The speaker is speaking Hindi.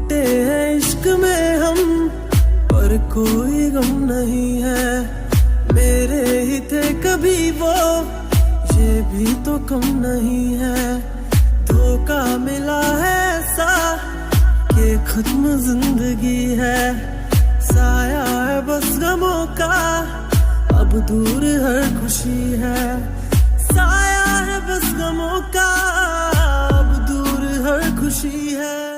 टूटे हैं इश्क में हम, पर कोई गम नहीं है। मेरे ही थे कभी वो, ये भी तो कम नहीं है। धोखा मिला है ऐसा कि खत्म जिंदगी है। साया है बस गमों का, अब दूर हर खुशी है। साया है बस गमों का, अब दूर हर खुशी है।